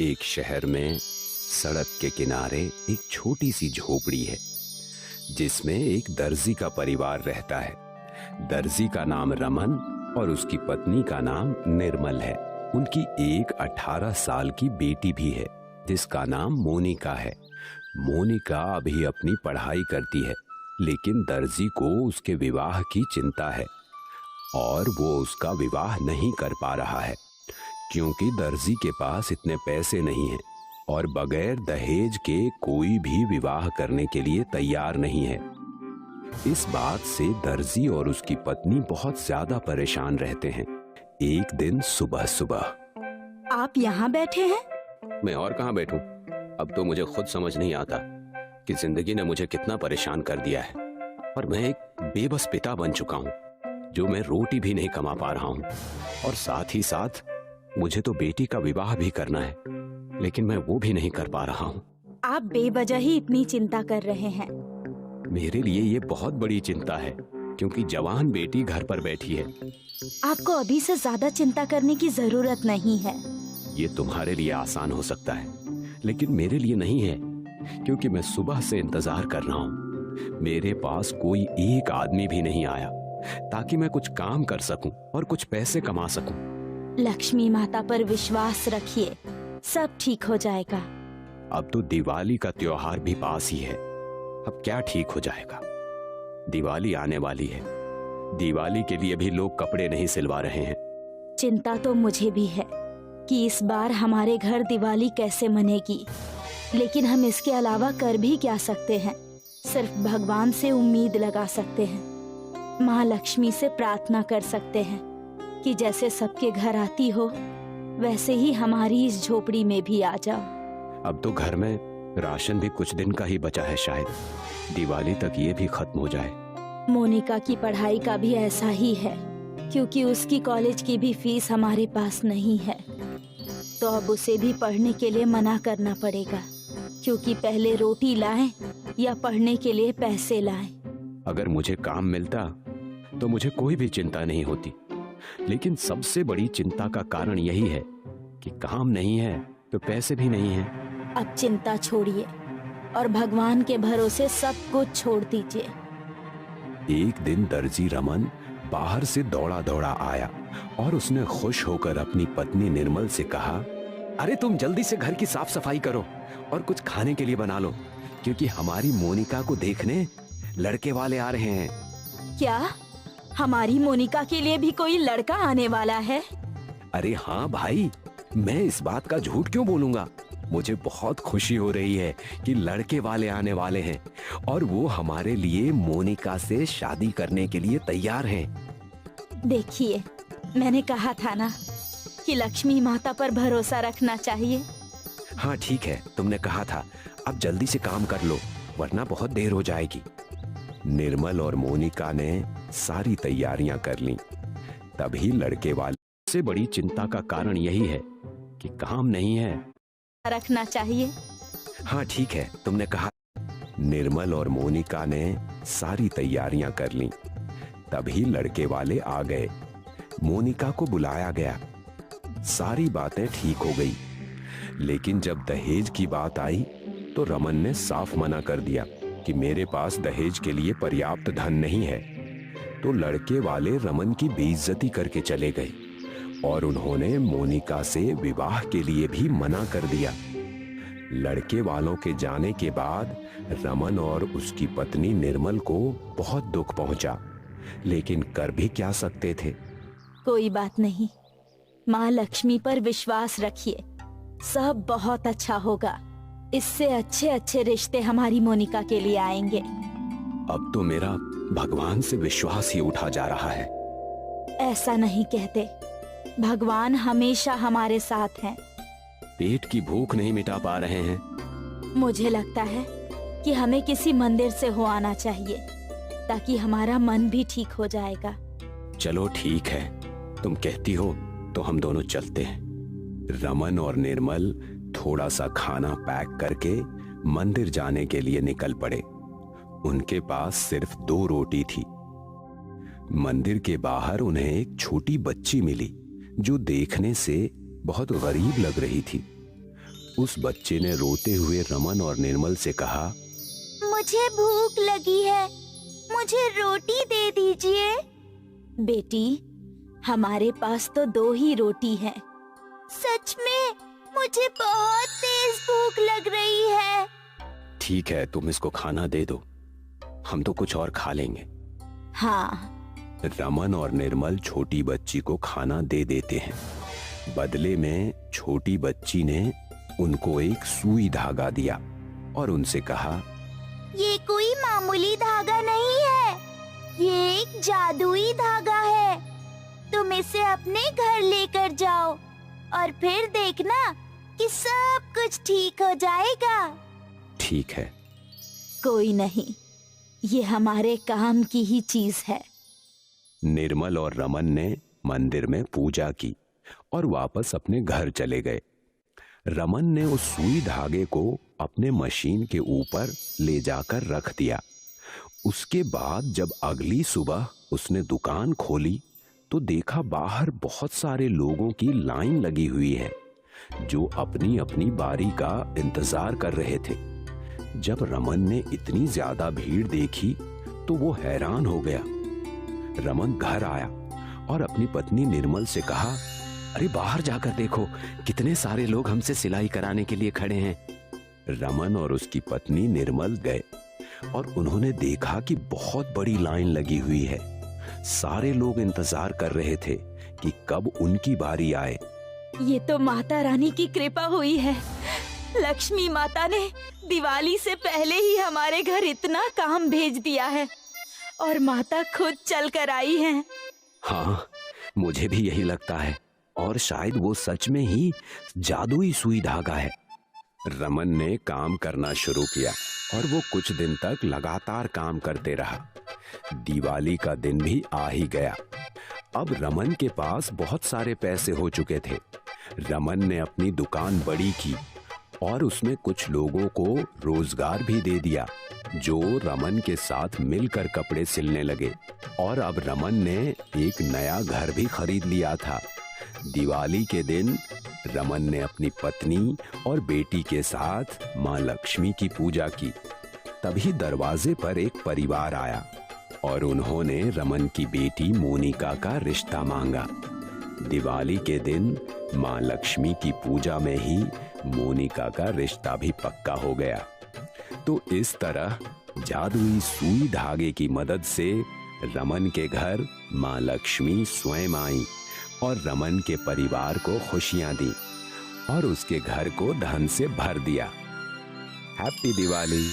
एक शहर में सड़क के किनारे एक छोटी सी झोपड़ी है जिसमें एक दर्जी का परिवार रहता है। दर्जी का नाम रमन और उसकी पत्नी का नाम निर्मल है। उनकी एक 18 साल की बेटी भी है जिसका नाम मोनिका है। मोनिका अभी अपनी पढ़ाई करती है, लेकिन दर्जी को उसके विवाह की चिंता है और वो उसका विवाह नहीं कर पा रहा है क्योंकि दर्जी के पास इतने पैसे नहीं हैं और बगैर दहेज के कोई भी विवाह करने के लिए तैयार नहीं है। इस बात से दर्जी और उसकी पत्नी बहुत ज्यादा परेशान रहते हैं। एक दिन सुबह सुबह। आप यहाँ बैठे हैं? मैं और कहाँ बैठूं? अब तो मुझे खुद समझ नहीं आता कि जिंदगी ने मुझे कितना परेशान कर दिया है और मैं एक बेबस पिता बन चुका हूँ जो मैं रोटी भी नहीं कमा पा रहा हूँ और साथ ही साथ मुझे तो बेटी का विवाह भी करना है, लेकिन मैं वो भी नहीं कर पा रहा हूँ। आप बेवजह ही इतनी चिंता कर रहे हैं। मेरे लिए ये बहुत बड़ी चिंता है क्योंकि जवान बेटी घर पर बैठी है। आपको अभी से ज्यादा चिंता करने की जरूरत नहीं है। ये तुम्हारे लिए आसान हो सकता है, लेकिन मेरे लिए नहीं है क्योंकि मैं सुबह से इंतजार कर रहा हूँ। मेरे पास कोई एक आदमी भी नहीं आया ताकि मैं कुछ काम कर सकूं और कुछ पैसे कमा सकूं। लक्ष्मी माता पर विश्वास रखिए, सब ठीक हो जाएगा। अब तो दिवाली का त्योहार भी पास ही है, अब क्या ठीक हो जाएगा? दिवाली आने वाली है। दिवाली के लिए भी लोग कपड़े नहीं सिलवा रहे हैं। चिंता तो मुझे भी है कि इस बार हमारे घर दिवाली कैसे मनेगी, लेकिन हम इसके अलावा कर भी क्या सकते हैं? सिर्फ भगवान से उम्मीद लगा सकते हैं, माँ लक्ष्मी से प्रार्थना कर सकते हैं कि जैसे सबके घर आती हो वैसे ही हमारी इस झोपड़ी में भी आ जाओ। अब तो घर में राशन भी कुछ दिन का ही बचा है, शायद दिवाली तक ये भी खत्म हो जाए। मोनिका की पढ़ाई का भी ऐसा ही है क्योंकि उसकी कॉलेज की भी फीस हमारे पास नहीं है, तो अब उसे भी पढ़ने के लिए मना करना पड़ेगा क्योंकि पहले रोटी लाएं या पढ़ने के लिए पैसे लाएं। अगर मुझे काम मिलता तो मुझे कोई भी चिंता नहीं होती, लेकिन सबसे बड़ी चिंता का कारण यही है कि काम नहीं है तो पैसे भी नहीं हैं। अब चिंता छोड़िए और भगवान के भरोसे सब कुछ छोड़ दीजिए। एक दिन दर्जी रमन बाहर से दौड़ा दौड़ा आया और उसने खुश होकर अपनी पत्नी निर्मल से कहा, अरे तुम जल्दी से घर की साफ सफाई करो और कुछ खाने के लिए बना लो क्योंकि हमारी मोनिका को देखने लड़के वाले आ रहे हैं। क्या हमारी मोनिका के लिए भी कोई लड़का आने वाला है? अरे हाँ भाई, मैं इस बात का झूठ क्यों बोलूंगा। मुझे बहुत खुशी हो रही है कि लड़के वाले आने वाले हैं और वो हमारे लिए मोनिका से शादी करने के लिए तैयार हैं। देखिए, मैंने कहा था ना कि लक्ष्मी माता पर भरोसा रखना चाहिए। हाँ ठीक है, तुमने कहा था। अब जल्दी से काम कर लो वरना बहुत देर हो जाएगी। निर्मल और मोनिका ने सारी तैयारियां कर लीं। तभी लड़के वाले से बड़ी चिंता का कारण यही है कि काम नहीं है। रखना चाहिए। हाँ ठीक है, तुमने कहा। निर्मल और मोनिका ने सारी तैयारियां कर लीं। तभी लड़के वाले आ गए। मोनिका को बुलाया गया। सारी बातें ठीक हो गई, लेकिन जब दहेज की बात आई तो रमन ने साफ मना कर दिया कि मेरे पास दहेज के लिए पर्याप्त धन नहीं है। तो लड़के वाले रमन की बेइज्जती करके चले गए और उन्होंने मोनिका से विवाह के लिए भी मना कर दिया। लड़के वालों के जाने के बाद रमन और उसकी पत्नी निर्मल को बहुत दुख पहुंचा, लेकिन कर भी क्या सकते थे। कोई बात नहीं, माँ लक्ष्मी पर विश्वास रखिए, सब बहुत अच्छा होगा। इससे अच्छे अच्छे रिश्ते हमारी मोनिका के लिए आएंगे। अब तो मेरा भगवान से विश्वास ही उठा जा रहा है। ऐसा नहीं कहते, भगवान हमेशा हमारे साथ हैं। पेट की भूख नहीं मिटा पा रहे हैं। मुझे लगता है कि हमें किसी मंदिर से हो आना चाहिए ताकि हमारा मन भी ठीक हो जाएगा। चलो ठीक है, तुम कहती हो तो हम दोनों चलते हैं। रमन और निर्मल थोड़ा सा खाना पैक करके मंदिर जाने के लिए निकल पड़े। उनके पास सिर्फ 2 रोटी थी। मंदिर के बाहर उन्हें एक छोटी बच्ची मिली जो देखने से बहुत गरीब लग रही थी। उस बच्चे ने रोते हुए रमन और निर्मल से कहा, मुझे भूख लगी है, मुझे रोटी दे दीजिए। बेटी, हमारे पास तो 2 ही रोटी है। सच में मुझे बहुत तेज भूख लग रही है। ठीक है, तुम इसको खाना दे दो, हम तो कुछ और खा लेंगे। हाँ। रमन और निर्मल छोटी बच्ची को खाना दे देते हैं। बदले में छोटी बच्ची ने उनको एक सुई धागा दिया और उनसे कहा, ये कोई मामूली धागा नहीं है, ये एक जादुई धागा है। तुम इसे अपने घर लेकर जाओ और फिर देखना कि सब कुछ ठीक हो जाएगा। ठीक है। कोई नहीं, ये हमारे काम की ही चीज है। निर्मल और रमन ने मंदिर में पूजा की और वापस अपने घर चले गए। रमन ने उस सुई धागे को अपने मशीन के ऊपर ले जाकर रख दिया। उसके बाद जब अगली सुबह उसने दुकान खोली तो देखा बाहर बहुत सारे लोगों की लाइन लगी हुई है जो अपनी अपनी बारी का इंतजार कर रहे थे। जब रमन ने इतनी ज्यादा भीड़ देखी तो वो हैरान हो गया। रमन घर आया और अपनी पत्नी निर्मल से कहा, अरे बाहर जाकर देखो, कितने सारे लोग हमसे सिलाई कराने के लिए खड़े हैं। रमन और उसकी पत्नी निर्मल गए और उन्होंने देखा कि बहुत बड़ी लाइन लगी हुई है। सारे लोग इंतजार कर रहे थे कि कब उनकी बारी आए। ये तो माता रानी की कृपा हुई है। लक्ष्मी माता ने दिवाली से पहले ही हमारे घर इतना काम भेज दिया है और माता खुद चल कर आई हैं। हाँ, मुझे भी यही लगता है और शायद वो सच में ही जादुई सुई धागा है। रमन ने काम करना शुरू किया और वो कुछ दिन तक लगातार काम करते रहा। दिवाली का दिन भी आ ही गया। अब रमन के पास बहुत सारे पैसे हो चुके थे। रमन ने अपनी दुकान बड़ी की और उसमें कुछ लोगों को रोजगार भी दे दिया जो रमन के साथ मिलकर कपड़े सिलने लगे। और अब रमन ने एक नया घर भी खरीद लिया था। दिवाली के दिन रमन ने अपनी पत्नी और बेटी के साथ माँ लक्ष्मी की पूजा की। तभी दरवाजे पर एक परिवार आया और उन्होंने रमन की बेटी मोनिका का रिश्ता मांगा। दिवाली के दिन माँ लक्ष्मी की पूजा में ही मोनिका का रिश्ता भी पक्का हो गया। तो इस तरह जादुई सुई धागे की मदद से रमन के घर माँ लक्ष्मी स्वयं आई और रमन के परिवार को खुशियां दी और उसके घर को धन से भर दिया। हैप्पी दिवाली।